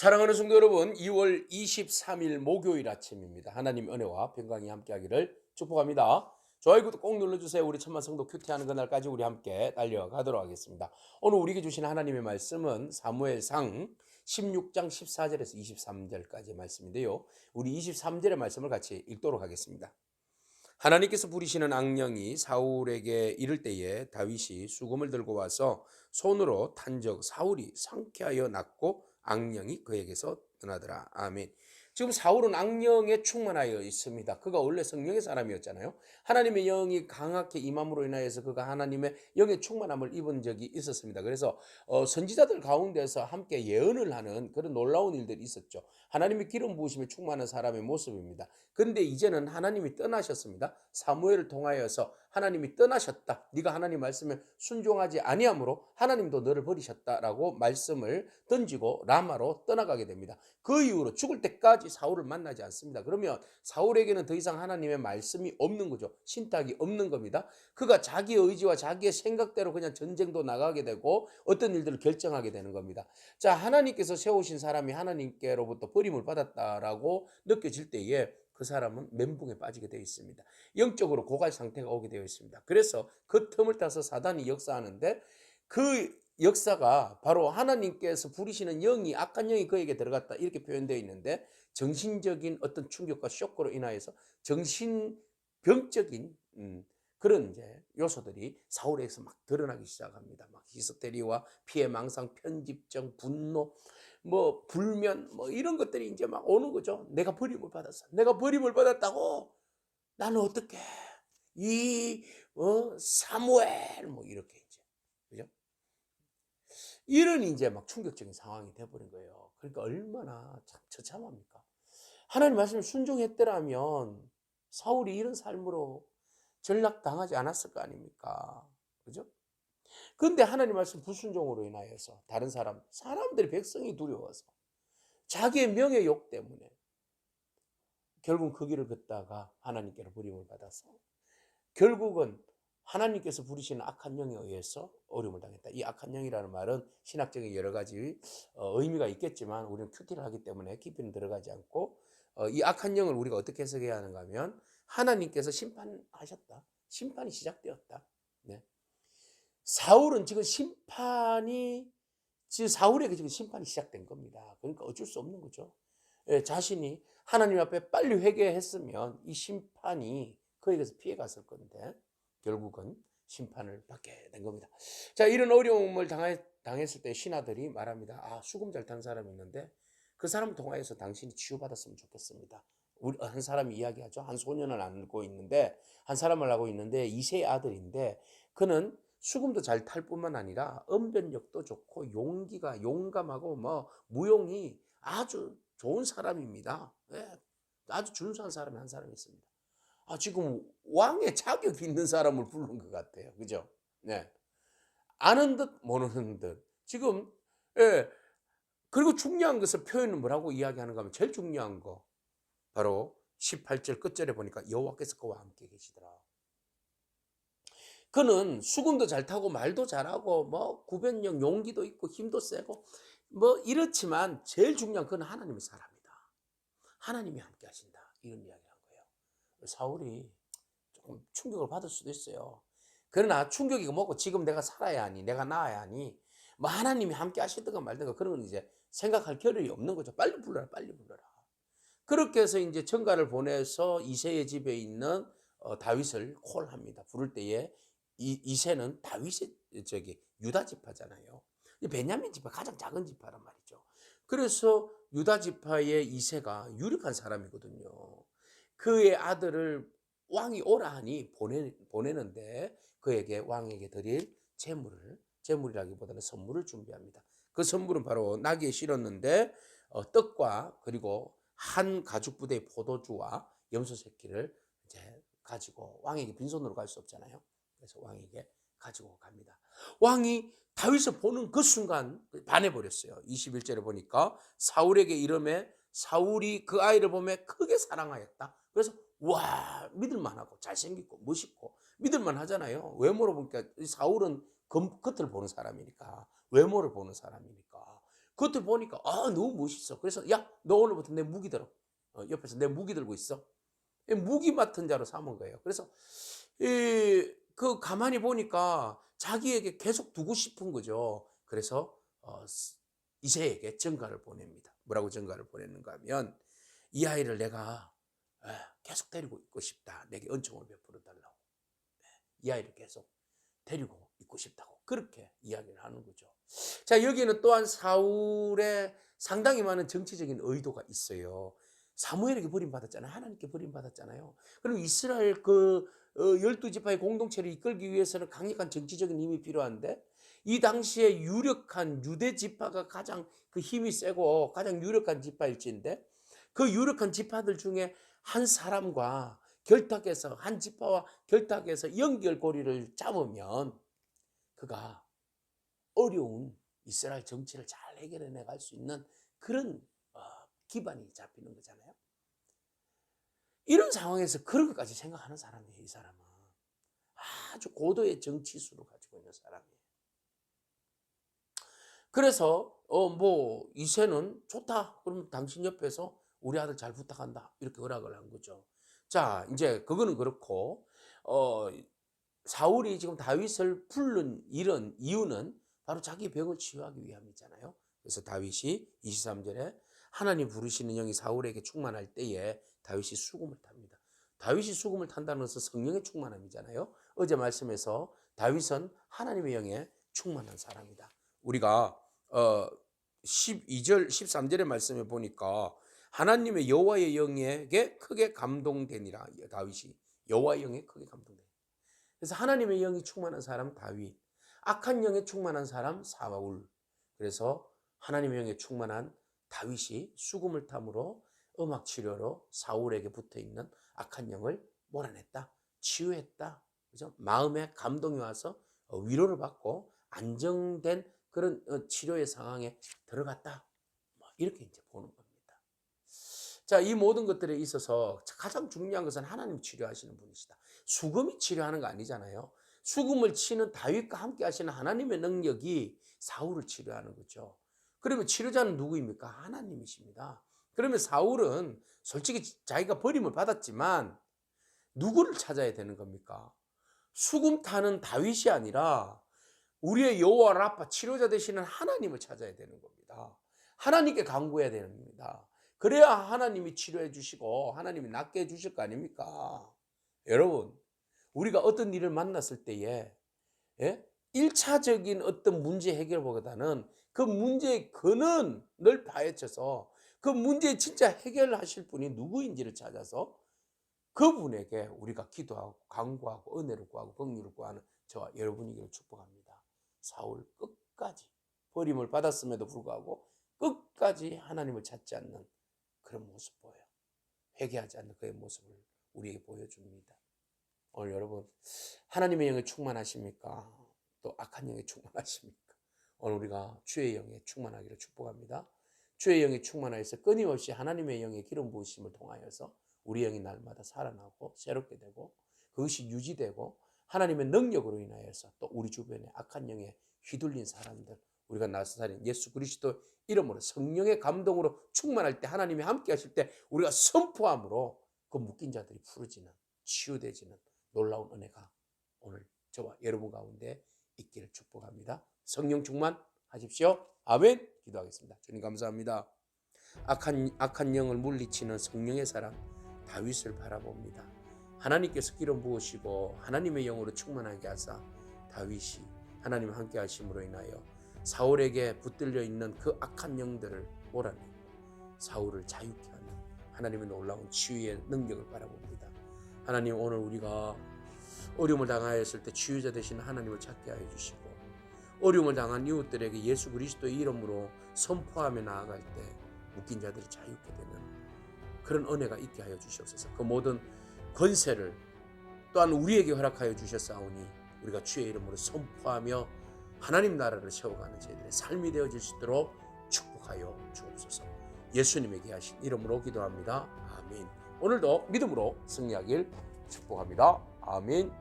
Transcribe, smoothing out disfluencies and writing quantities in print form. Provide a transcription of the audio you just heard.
사랑하는 성도 여러분, 2월 23일 목요일 아침입니다. 하나님 은혜와 평강이 함께하기를 축복합니다. 좋아요, 구독 꼭 눌러주세요. 우리 천만 성도 큐티하는 그날까지 우리 함께 달려가도록 하겠습니다. 오늘 우리에게 주신 하나님의 말씀은 사무엘상 16장 14절에서 23절까지 말씀인데요. 우리 23절의 말씀을 같이 읽도록 하겠습니다. 하나님께서 부리시는 악령이 사울에게 이를 때에 다윗이 수금을 들고 와서 손으로 탄적 사울이 상쾌하여 낫고 악령이 그에게서 떠나더라. 아멘. 지금 사울은 악령에 충만하여 있습니다. 그가 원래 성령의 사람이었잖아요. 하나님의 영이 강하게 임함으로 인하여서 그가 하나님의 영의 충만함을 입은 적이 있었습니다. 그래서 선지자들 가운데서 함께 예언을 하는 그런 놀라운 일들이 있었죠. 하나님의 기름 부으심에 충만한 사람의 모습입니다. 그런데 이제는 하나님이 떠나셨습니다. 사무엘을 통하여서 하나님이 떠나셨다. 네가 하나님 말씀에 순종하지 아니하므로 하나님도 너를 버리셨다라고 말씀을 던지고 라마로 떠나가게 됩니다. 그 이후로 죽을 때까지 사울을 만나지 않습니다. 그러면 사울에게는 더 이상 하나님의 말씀이 없는 거죠. 신탁이 없는 겁니다. 그가 자기 의지와 자기의 생각대로 그냥 전쟁도 나가게 되고 어떤 일들을 결정하게 되는 겁니다. 자, 하나님께서 세우신 사람이 하나님께로부터 버림을 받았다라고 느껴질 때에 그 사람은 멘붕에 빠지게 되어 있습니다. 영적으로 고갈 상태가 오게 되어 있습니다. 그래서 그 틈을 타서 사단이 역사하는데 그 역사가 바로 하나님께서 부리시는 영이 악한 영이 그에게 들어갔다 이렇게 표현되어 있는데 정신적인 어떤 충격과 쇼크로 인하여서 정신병적인 그런 이제 요소들이 사울에게서 막 드러나기 시작합니다. 막 히스테리와 피해망상, 편집증, 분노, 뭐 불면 뭐 이런 것들이 이제 막 오는 거죠. 내가 버림을 받았어. 내가 버림을 받았다고? 나는 어떻게 이 사무엘 뭐 이렇게 이제 그죠? 이런 이제 막 충격적인 상황이 돼버린 거예요. 그러니까 얼마나 참 처참합니까? 하나님 말씀에 순종했더라면 사울이 이런 삶으로 전락당하지 않았을 거 아닙니까? 그죠? 근데 하나님 말씀 불순종으로 인하여서 다른 사람들이 백성이 두려워서 자기의 명예욕 때문에 결국 그 길을 걷다가 하나님께로 버림을 받아서 결국은 하나님께서 부리시는 악한 영에 의해서 어려움을 당했다. 이 악한 영이라는 말은 신학적인 여러 가지 의미가 있겠지만 우리는 큐티를 하기 때문에 깊이는 들어가지 않고 이 악한 영을 우리가 어떻게 해석해야 하는가 하면 하나님께서 심판하셨다. 심판이 시작되었다. 네. 사울은 지금 사울에게 지금 심판이 시작된 겁니다. 그러니까 어쩔 수 없는 거죠. 예, 자신이 하나님 앞에 빨리 회개했으면 이 심판이 그에게서 피해갔을 건데 결국은 심판을 받게 된 겁니다. 자, 이런 어려움을 당했을 때 신하들이 말합니다. 아, 수금 잘 타는 사람이 있는데 그 사람을 통하여서 당신이 치유받았으면 좋겠습니다. 한 사람이 이야기하죠. 한 소년을 안고 있는데 한 사람을 하고 있는데 이세의 아들인데 그는 수금도 잘 탈 뿐만 아니라 언변력도 좋고 용감하고 뭐 무용이 아주 좋은 사람입니다. 예, 아주 준수한 사람이 한 사람이 있습니다. 아, 지금 왕의 자격이 있는 사람을 부른 것 같아요. 그죠? 네. 아는 듯 모르는 듯. 지금, 예. 그리고 중요한 것을 표현을 뭐라고 이야기하는가 하면 제일 중요한 거. 바로 18절 끝절에 보니까 여호와께서 그와 함께 계시더라. 그는 수금도 잘 타고 말도 잘하고 뭐 구변력 용기도 있고 힘도 세고 뭐 이렇지만 제일 중요한 그는 하나님의 사람이다. 하나님이 함께 하신다. 이런 이야기를 한 거예요. 사울이 조금 충격을 받을 수도 있어요. 그러나 충격이 뭐고 지금 내가 살아야 하니 내가 나아야 하니 뭐 하나님이 함께 하시든가 말든가 그런 건 이제 생각할 겨를이 없는 거죠. 빨리 불러라 빨리 불러라. 그렇게 해서 이제 전가를 보내서 이새의 집에 있는 다윗을 콜합니다. 부를 때에 이새는 다윗의 유다 지파잖아요. 베냐민 지파 가장 작은 지파란 말이죠. 그래서 유다 지파의 이새가 유력한 사람이거든요. 그의 아들을 왕이 오라 하니 보내는데 그에게 왕에게 드릴 재물이라기보다는 선물을 준비합니다. 그 선물은 바로 나귀에 실었는데 떡과 그리고 한 가죽 부대의 포도주와 염소 새끼를 이제 가지고 왕에게 빈손으로 갈 수 없잖아요. 그래서 왕에게 가지고 갑니다. 왕이 다윗을 보는 그 순간 반해버렸어요. 21절에 보니까 사울에게 이름에 사울이 그 아이를 보며 크게 사랑하였다. 그래서 와, 믿을만하고 잘생기고 멋있고 믿을만하잖아요. 외모로 보니까 사울은 겉을 보는 사람이니까 외모를 보는 사람이니까 그것들 보니까 너무 멋있어. 그래서 야, 너 오늘부터 내 무기 들어. 옆에서 내 무기 들고 있어. 무기 맡은 자로 삼은 거예요. 그래서 그 가만히 보니까 자기에게 계속 두고 싶은 거죠. 그래서 이새에게 전가를 보냅니다. 뭐라고 전가를 보냈는가 하면 이 아이를 내가 계속 데리고 있고 싶다. 내게 은총을 베풀어 달라고. 이 아이를 계속 데리고 있고 싶다고 그렇게 이야기를 하는 거죠. 자, 여기는 또한 사울의 상당히 많은 정치적인 의도가 있어요. 사무엘에게 버림받았잖아요. 하나님께 버림받았잖아요. 그럼 이스라엘 12지파의 공동체를 이끌기 위해서는 강력한 정치적인 힘이 필요한데 이 당시에 유력한 유대 지파가 가장 그 힘이 세고 가장 유력한 지파일지인데 그 유력한 지파들 중에 한 사람과 결탁해서 한 지파와 결탁해서 연결고리를 잡으면 그가 어려운 이스라엘 정치를 잘 해결해 나갈 수 있는 그런 기반이 잡히는 거잖아요. 이런 상황에서 그런 것까지 생각하는 사람이에요. 이 사람은 아주 고도의 정치수를 가지고 있는 사람이에요. 그래서 이새는 좋다. 그럼 당신 옆에서 우리 아들 잘 부탁한다. 이렇게 허락을 한 거죠. 자, 이제 그거는 그렇고 사울이 지금 다윗을 부른 이런 이유는 바로 자기 병을 치유하기 위함이잖아요. 그래서 다윗이 23절에 하나님 부르시는 영이 사울에게 충만할 때에 다윗이 수금을 탑니다. 다윗이 수금을 탄다는 것은 성령의 충만함이잖아요. 어제 말씀에서 다윗은 하나님의 영에 충만한 사람이다. 우리가 12절 13절의 말씀에 보니까 하나님의 여호와의 영에게 크게 감동되니라. 다윗이 여호와의 영에 크게 감동되니라. 그래서 하나님의 영이 충만한 사람 다윗, 악한 영에 충만한 사람 사울. 그래서 하나님의 영에 충만한 다윗이 수금을 탐으로 음악 치료로 사울에게 붙어있는 악한 영을 몰아냈다. 치유했다. 그죠? 마음에 감동이 와서 위로를 받고 안정된 그런 치료의 상황에 들어갔다. 이렇게 이제 보는 겁니다. 자, 이 모든 것들에 있어서 가장 중요한 것은 하나님 치료하시는 분이시다. 수금이 치료하는 거 아니잖아요. 수금을 치는 다윗과 함께 하시는 하나님의 능력이 사울을 치료하는 거죠. 그러면 치료자는 누구입니까? 하나님이십니다. 그러면 사울은 솔직히 자기가 버림을 받았지만 누구를 찾아야 되는 겁니까? 수금 타는 다윗이 아니라 우리의 여호와 라파 치료자 되시는 하나님을 찾아야 되는 겁니다. 하나님께 간구해야 됩니다. 그래야 하나님이 치료해 주시고 하나님이 낫게 해 주실 거 아닙니까? 여러분, 우리가 어떤 일을 만났을 때에 1차적인 어떤 문제 해결보다는 그 문제의 근원을 파헤쳐서 그 문제 진짜 해결하실 분이 누구인지를 찾아서 그분에게 우리가 기도하고 간구하고 은혜를 구하고 긍휼을 구하는 저와 여러분이기를 축복합니다. 사울 끝까지 버림을 받았음에도 불구하고 끝까지 하나님을 찾지 않는 그런 모습 보여요. 회개하지 않는 그의 모습을 우리에게 보여줍니다. 오늘 여러분 하나님의 영에 충만하십니까? 또 악한 영에 충만하십니까? 오늘 우리가 주의 영에 충만하기를 축복합니다. 주의 영에 충만하여서 끊임없이 하나님의 영의 기름 부으심을 통하여서 우리 영이 날마다 살아나고 새롭게 되고 그것이 유지되고 하나님의 능력으로 인하여서 또 우리 주변에 악한 영에 휘둘린 사람들 우리가 나사렛 예수 그리스도 이름으로 성령의 감동으로 충만할 때 하나님이 함께 하실 때 우리가 선포함으로 그 묶인 자들이 풀어지는 치유되지는 놀라운 은혜가 오늘 저와 여러분 가운데 있기를 축복합니다. 성령 충만하십시오. 아멘. 기도하겠습니다. 주님 감사합니다. 악한 영을 물리치는 성령의 사람 다윗을 바라봅니다. 하나님께서 기름 부으시고 하나님의 영으로 충만하게 하사 다윗이 하나님 함께 하심으로 인하여 사울에게 붙들려 있는 그 악한 영들을 몰아내고 사울을 자유케 하는 하나님의 놀라운 치유의 능력을 바라봅니다. 하나님 오늘 우리가 어려움을 당하였을 때 치유자 되신 하나님을 찾게 하여 주시고 어려움을 당한 이웃들에게 예수 그리스도의 이름으로 선포하며 나아갈 때 묶인 자들이 자유케 되는 그런 은혜가 있게 하여 주시옵소서. 그 모든 권세를 또한 우리에게 허락하여 주셨사오니 우리가 주의 이름으로 선포하며 하나님 나라를 세워가는 저희들의 삶이 되어질 수 있도록 축복하여 주옵소서. 예수님의 귀하신 이름으로 기도합니다. 아멘. 오늘도 믿음으로 승리하길 축복합니다. 아멘.